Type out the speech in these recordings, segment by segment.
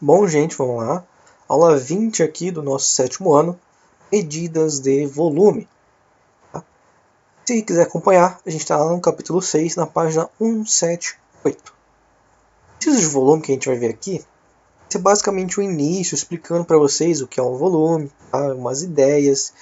Bom, gente, vamos lá. Aula 20 aqui do nosso 7º ano, medidas de volume. Tá? Se quiser acompanhar, a gente está lá no capítulo 6, na página 178. Medidas de volume que a gente vai ver aqui, vai ser basicamente o início, explicando para vocês o que é um volume, tá? Umas ideias,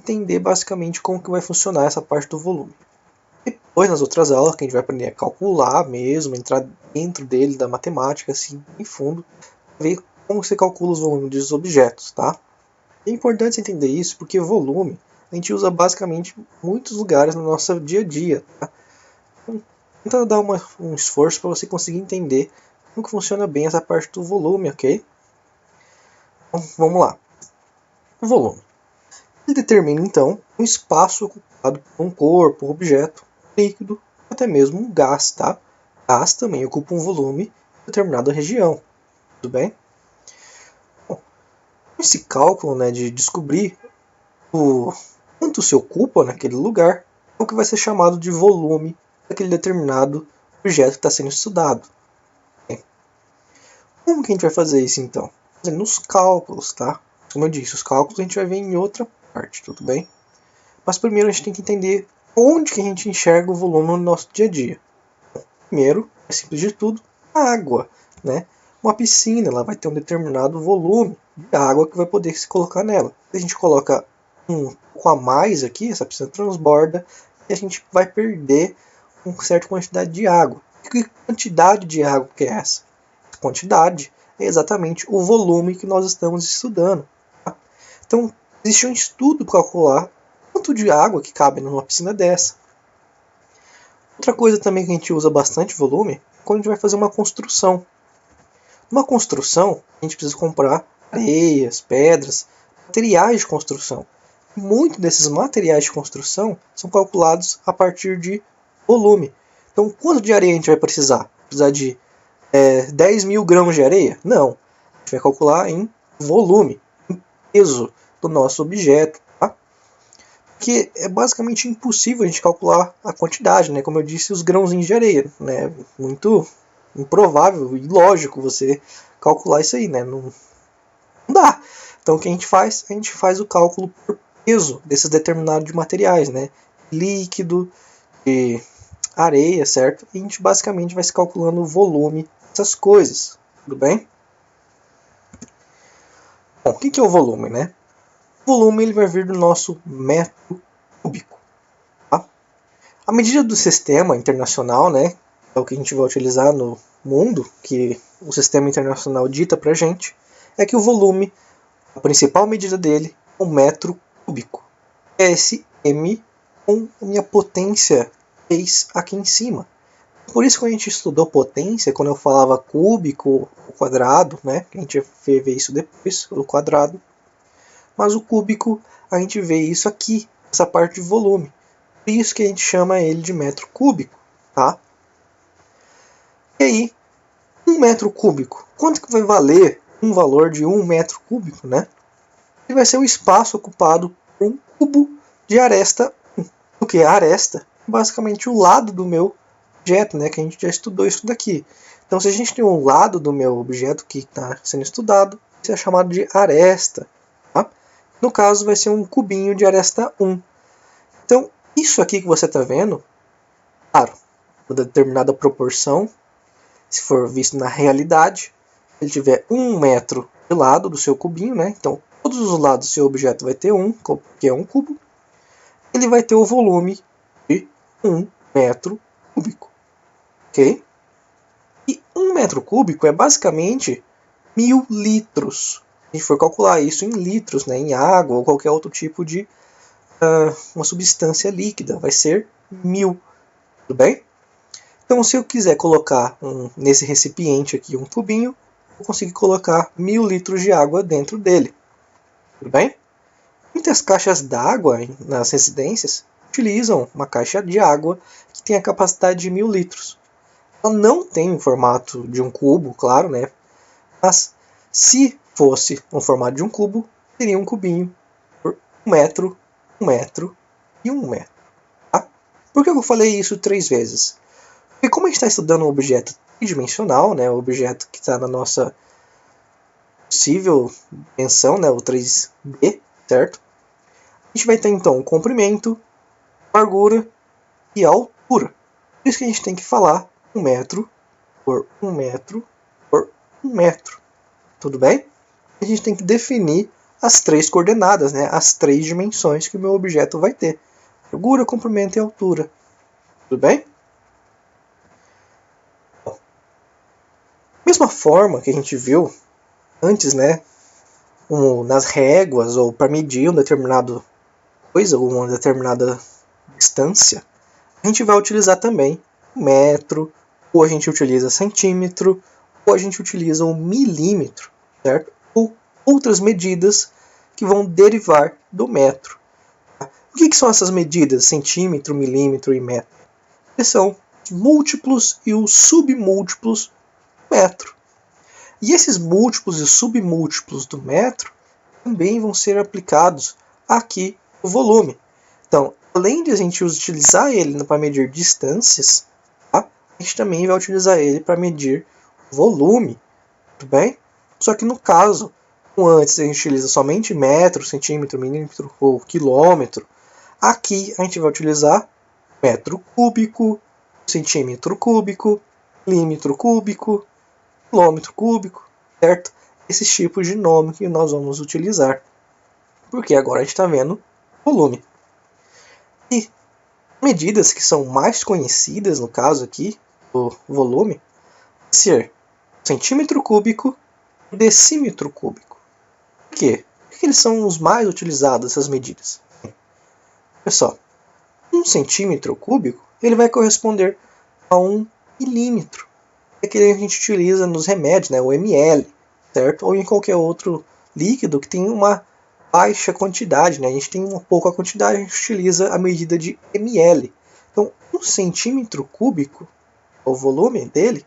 entender basicamente como que vai funcionar essa parte do volume. Depois, nas outras aulas, que a gente vai aprender a calcular mesmo, entrar dentro dele, da matemática, assim, em fundo, ver como você calcula os volumes dos objetos, tá? É importante você entender isso porque volume a gente usa basicamente em muitos lugares no nosso dia a dia, tá? Então, tenta dar um esforço para você conseguir entender como que funciona bem essa parte do volume, ok? Então, vamos lá. O volume. Ele determina, então, um espaço ocupado por um corpo, um objeto, líquido, até mesmo um gás, tá? Gás também ocupa um volume em determinada região, tudo bem? Bom, esse cálculo, né, de descobrir quanto se ocupa naquele lugar é o que vai ser chamado de volume daquele determinado objeto que está sendo estudado. Bem, como que a gente vai fazer isso então? Fazendo os cálculos, tá? Como eu disse, os cálculos a gente vai ver em outra parte, tudo bem? Mas primeiro a gente tem que entender onde que a gente enxerga o volume no nosso dia a dia. Primeiro, é simples de tudo, a água, né? Uma piscina, ela vai ter um determinado volume de água que vai poder se colocar nela. Se a gente coloca um pouco a mais aqui, essa piscina transborda e a gente vai perder uma certa quantidade de água. Que quantidade de água que é essa? A quantidade é exatamente o volume que nós estamos estudando. Tá? Então, existe um estudo para calcular quanto de água que cabe numa piscina dessa. Outra coisa também que a gente usa bastante volume é quando a gente vai fazer uma construção. Numa construção, a gente precisa comprar areias, pedras, materiais de construção. Muitos desses materiais de construção são calculados a partir de volume. Então, quanto de areia a gente vai precisar? Precisar de 10 mil gramas de areia? Não. A gente vai calcular em volume, em peso do nosso objeto. Tá? Porque é basicamente impossível a gente calcular a quantidade, né? Como eu disse, os grãozinhos de areia. Né? Muito improvável e lógico você calcular isso aí, né? Não dá. Então o que a gente faz? A gente faz o cálculo por peso desses determinados materiais, né? Líquido, de areia, certo? E a gente basicamente vai se calculando o volume dessas coisas, tudo bem? Bom, o que é o volume, né? O volume ele vai vir do nosso metro cúbico. Tá? A medida do sistema internacional, né? É o que a gente vai utilizar no mundo, que o sistema internacional dita pra gente, é que o volume, a principal medida dele, é um metro cúbico. É esse M com a minha potência 6 aqui em cima. Por isso que a gente estudou potência, quando eu falava cúbico, o quadrado, né? A gente vai ver isso depois, o quadrado. Mas o cúbico, a gente vê isso aqui, essa parte de volume. Por isso que a gente chama ele de metro cúbico, tá? E aí, 1 metro cúbico, quanto que vai valer um valor de 1 metro cúbico, né? Ele vai ser o espaço ocupado por um cubo de aresta 1. O que é a aresta? Basicamente o lado do meu objeto, né? Que a gente já estudou isso daqui. Então, se a gente tem um lado do meu objeto que está sendo estudado, isso é chamado de aresta. Tá? No caso, vai ser um cubinho de aresta 1. Então, isso aqui que você está vendo, claro, uma determinada proporção, se for visto na realidade, se ele tiver 1 metro de lado do seu cubinho, né? Então todos os lados do seu objeto vai ter 1, que é um cubo, ele vai ter o volume de 1 metro cúbico. Ok? E 1 metro cúbico é basicamente 1000 litros. Se a gente for calcular isso em litros, né? Em água ou qualquer outro tipo de uma substância líquida, vai ser 1000. Tudo bem? Então, se eu quiser colocar nesse recipiente aqui um tubinho, eu consigo colocar 1000 litros de água dentro dele. Tudo bem? Muitas caixas d'água nas residências utilizam uma caixa de água que tem a capacidade de 1000 litros. Ela não tem o formato de um cubo, claro, né? Mas se fosse no formato de um cubo, teria um cubinho por 1 metro, 1 metro e 1 metro. Tá? Por que eu falei isso 3 vezes? Porque como a gente está estudando um objeto tridimensional, né, o objeto que está na nossa possível menção, né, o 3B, certo? A gente vai ter então o comprimento, largura e altura. Por isso que a gente tem que falar 1 metro por 1 metro por 1 metro. Tudo bem? A gente tem que definir as 3 coordenadas, né? As 3 dimensões que o meu objeto vai ter. Largura, comprimento e altura. Tudo bem? Bom, da mesma forma que a gente viu antes, né? Nas réguas ou para medir uma determinada coisa ou uma determinada distância, a gente vai utilizar também metro, ou a gente utiliza centímetro, ou a gente utiliza o milímetro, certo? Ou outras medidas que vão derivar do metro. O que são essas medidas, centímetro, milímetro e metro? Eles são os múltiplos e os submúltiplos do metro. E esses múltiplos e submúltiplos do metro também vão ser aplicados aqui no volume. Então, além de a gente utilizar ele para medir distâncias, tá? A gente também vai utilizar ele para medir volume, tudo bem? Só que no caso, antes a gente utiliza somente metro, centímetro, milímetro ou quilômetro. Aqui a gente vai utilizar metro cúbico, centímetro cúbico, milímetro cúbico, quilômetro cúbico, certo? Esses tipos de nome que nós vamos utilizar. Porque agora a gente está vendo volume. E medidas que são mais conhecidas, no caso aqui, do volume, vai ser centímetro cúbico e decímetro cúbico. Por quê? Porque eles são os mais utilizados, essas medidas. Olha só, 1 centímetro cúbico ele vai corresponder a 1 milímetro. É aquele que a gente utiliza nos remédios, né, o ml, certo? Ou em qualquer outro líquido que tem uma baixa quantidade, né? A gente tem uma pouca quantidade, a gente utiliza a medida de ml. Então, 1 centímetro cúbico, o volume dele,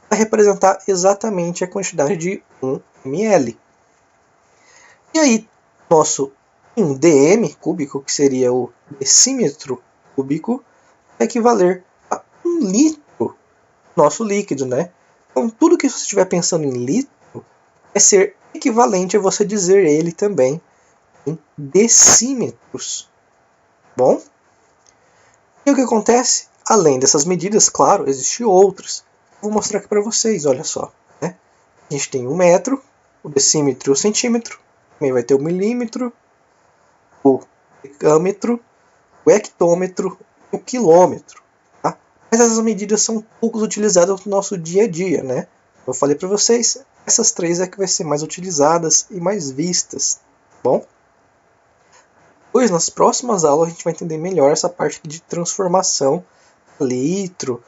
vai representar exatamente a quantidade de 1 ml. E aí, nosso 1 dm cúbico, que seria o decímetro cúbico, vai equivaler a 1 litro, nosso líquido, né? Então, tudo que você estiver pensando em litro vai ser equivalente a você dizer ele também em decímetros. Bom? E o que acontece? Além dessas medidas, claro, existem outras. Vou mostrar aqui para vocês, olha só. Né? A gente tem o metro, o decímetro e o centímetro. Também vai ter o milímetro, o decâmetro, o hectômetro e o quilômetro. Tá? Mas essas medidas são pouco utilizadas no nosso dia a dia. Né? Eu falei para vocês, essas 3 é que vai ser mais utilizadas e mais vistas. Bom? Depois, nas próximas aulas, a gente vai entender melhor essa parte aqui de transformação, litro,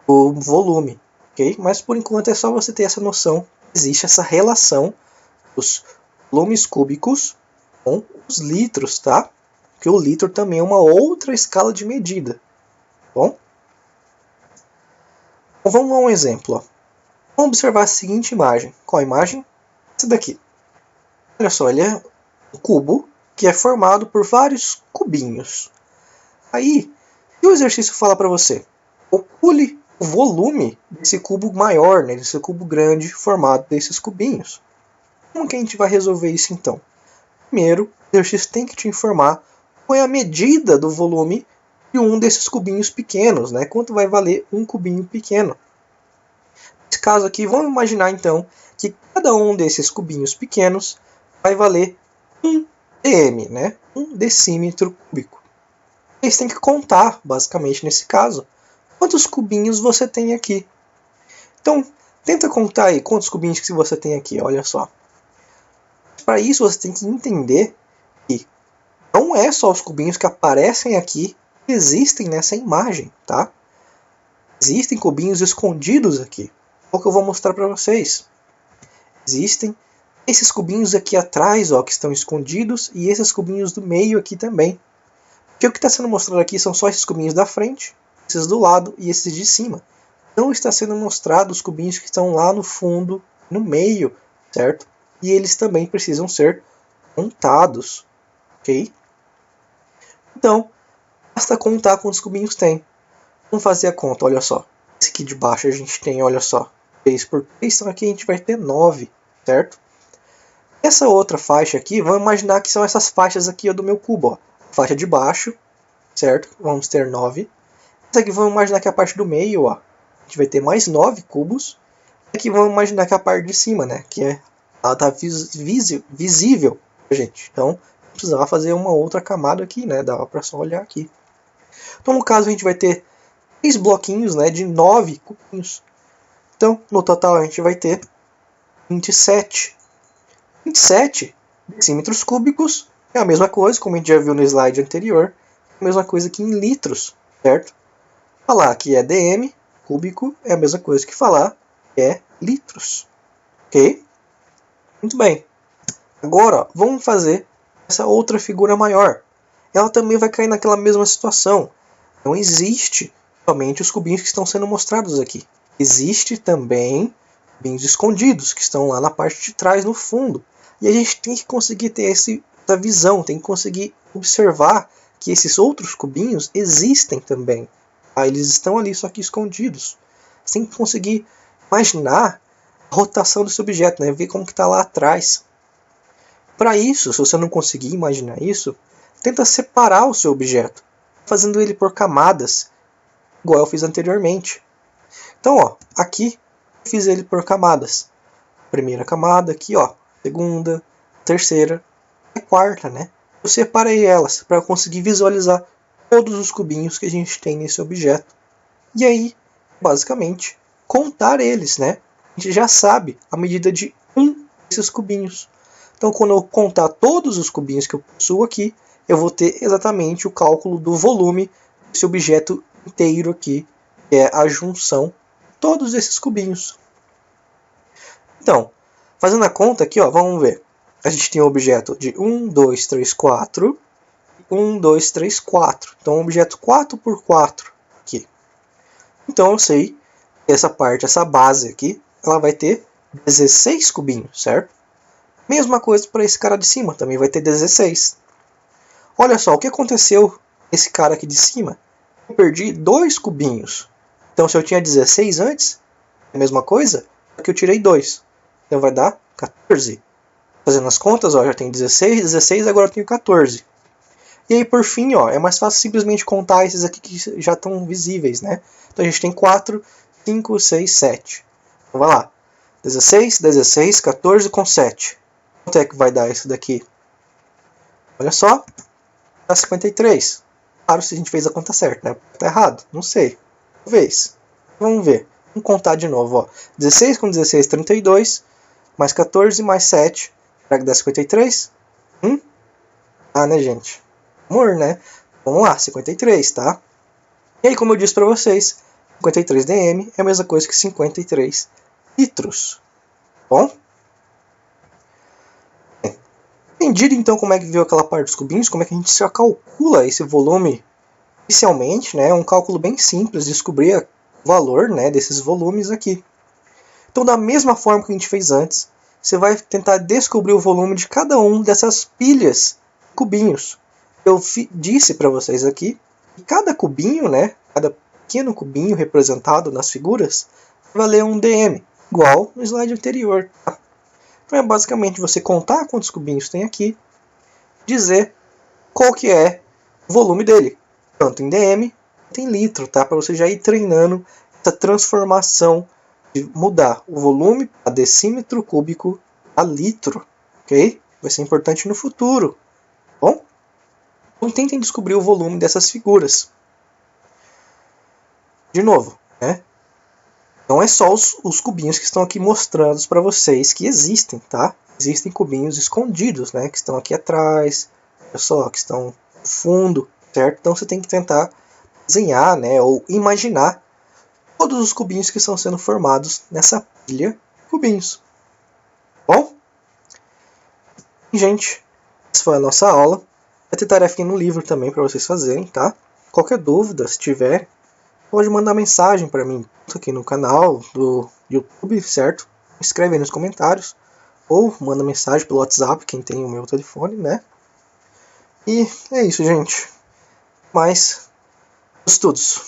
o volume, ok? Mas por enquanto é só você ter essa noção. Existe essa relação dos volumes cúbicos com os litros, tá? Porque o litro também é uma outra escala de medida, bom? Então vamos a um exemplo. Ó. Vamos observar a seguinte imagem. Qual a imagem? Essa daqui. Olha só, ele é um cubo que é formado por vários cubinhos. Aí, e o exercício fala para você, calcule o volume desse cubo maior, né, desse cubo grande formado desses cubinhos. Como que a gente vai resolver isso então? Primeiro, o exercício tem que te informar qual é a medida do volume de um desses cubinhos pequenos, né? Quanto vai valer um cubinho pequeno. Nesse caso aqui, vamos imaginar então que cada um desses cubinhos pequenos vai valer 1 dm, né? 1 decímetro cúbico. Você tem que contar, basicamente, nesse caso, quantos cubinhos você tem aqui. Então, tenta contar aí quantos cubinhos que você tem aqui, olha só. Para isso, você tem que entender que não é só os cubinhos que aparecem aqui que existem nessa imagem, tá? Existem cubinhos escondidos aqui. É o que eu vou mostrar para vocês. Existem esses cubinhos aqui atrás, ó, que estão escondidos, e esses cubinhos do meio aqui também. Porque o que está sendo mostrado aqui são só esses cubinhos da frente, esses do lado e esses de cima. Não está sendo mostrado os cubinhos que estão lá no fundo, no meio, certo? E eles também precisam ser contados, ok? Então, basta contar quantos cubinhos tem. Vamos fazer a conta, olha só. Esse aqui de baixo a gente tem, olha só, 3 por 3, então aqui a gente vai ter 9, certo? Essa outra faixa aqui, vamos imaginar que são essas faixas aqui ó, do meu cubo. Ó. Faixa de baixo, certo? Vamos ter 9. Essa aqui vamos imaginar que é a parte do meio, ó. A gente vai ter mais 9 cubos. Aqui vamos imaginar que é a parte de cima, né? Que ela tá visível pra gente. Então, precisava fazer uma outra camada aqui, né? Dava pra só olhar aqui. Então, no caso, a gente vai ter 3 bloquinhos, né? De 9 cubinhos. Então, no total, a gente vai ter 27. 27 decímetros cúbicos é a mesma coisa, como a gente já viu no slide anterior. A mesma coisa que em litros, certo? Falar que é dm cúbico é a mesma coisa que falar que é litros. Ok? Muito bem. Agora, ó, vamos fazer essa outra figura maior. Ela também vai cair naquela mesma situação. Não existe somente os cubinhos que estão sendo mostrados aqui. Existe também cubinhos escondidos, que estão lá na parte de trás, no fundo. E a gente tem que conseguir ter essa visão, tem que conseguir observar que esses outros cubinhos existem também. Eles estão ali, só que escondidos. Você tem que conseguir imaginar a rotação desse objeto, né? Ver como que está lá atrás. Para isso, se você não conseguir imaginar isso, tenta separar o seu objeto, fazendo ele por camadas, igual eu fiz anteriormente. Então, ó, aqui eu fiz ele por camadas. Primeira camada aqui, ó, segunda, terceira e quarta, né? Eu separei elas para conseguir visualizar todos os cubinhos que a gente tem nesse objeto. E aí, basicamente, contar eles, né? A gente já sabe a medida de um desses cubinhos. Então, quando eu contar todos os cubinhos que eu possuo aqui, eu vou ter exatamente o cálculo do volume desse objeto inteiro aqui, que é a junção de todos esses cubinhos. Então, fazendo a conta aqui, ó, vamos ver. A gente tem um objeto de 1, 2, 3, 4. 1, 2, 3, 4. Então, um objeto 4 por 4 aqui. Então, eu sei que essa parte, essa base aqui, ela vai ter 16 cubinhos, certo? Mesma coisa para esse cara de cima, também vai ter 16. Olha só, o que aconteceu esse cara aqui de cima? Eu perdi 2 cubinhos. Então, se eu tinha 16 antes, é a mesma coisa, só que eu tirei 2. Então, vai dar 14. Fazendo as contas, ó, já tem 16, 16, agora eu tenho 14. E aí, por fim, ó, é mais fácil simplesmente contar esses aqui que já estão visíveis, né? Então, a gente tem 4, 5, 6, 7. Então, vai lá. 16, 16, 14 com 7. Quanto é que vai dar isso daqui? Olha só. Dá 53. Claro, se a gente fez a conta certa, né? Tá errado? Não sei. Talvez. Vamos ver. Vamos contar de novo, ó. 16 com 16, 32. Mais 14, mais 7. Será que dá 53? Ah, né, gente? Amor, né? Vamos lá, 53, tá? E aí, como eu disse pra vocês, 53 dm é a mesma coisa que 53 litros. Bom? Entendido então como é que veio aquela parte dos cubinhos, como é que a gente já calcula esse volume inicialmente, né? É um cálculo bem simples, descobrir o valor, né, desses volumes aqui. Então, da mesma forma que a gente fez antes, você vai tentar descobrir o volume de cada um dessas pilhas de cubinhos. Eu disse para vocês aqui que cada cubinho, né, cada pequeno cubinho representado nas figuras, vai valer um dm, igual no slide anterior. Tá? Então é basicamente você contar quantos cubinhos tem aqui, dizer qual que é o volume dele, tanto em dm quanto em litro, tá? Para você já ir treinando essa transformação de mudar o volume a decímetro cúbico a litro, ok? Vai ser importante no futuro, bom? Então tentem descobrir o volume dessas figuras. De novo, né? Não é só os cubinhos que estão aqui mostrados para vocês que existem, tá? Existem cubinhos escondidos, né? Que estão aqui atrás, olha só, que estão no fundo, certo? Então você tem que tentar desenhar, né? Ou imaginar todos os cubinhos que estão sendo formados nessa pilha de cubinhos. Bom? Gente, essa foi a nossa aula. Vai ter tarefinha no livro também para vocês fazerem, tá? Qualquer dúvida, se tiver, pode mandar mensagem para mim aqui no canal do YouTube, certo? Escreve aí nos comentários. Ou manda mensagem pelo WhatsApp, quem tem o meu telefone, né? E é isso, gente. Mais estudos.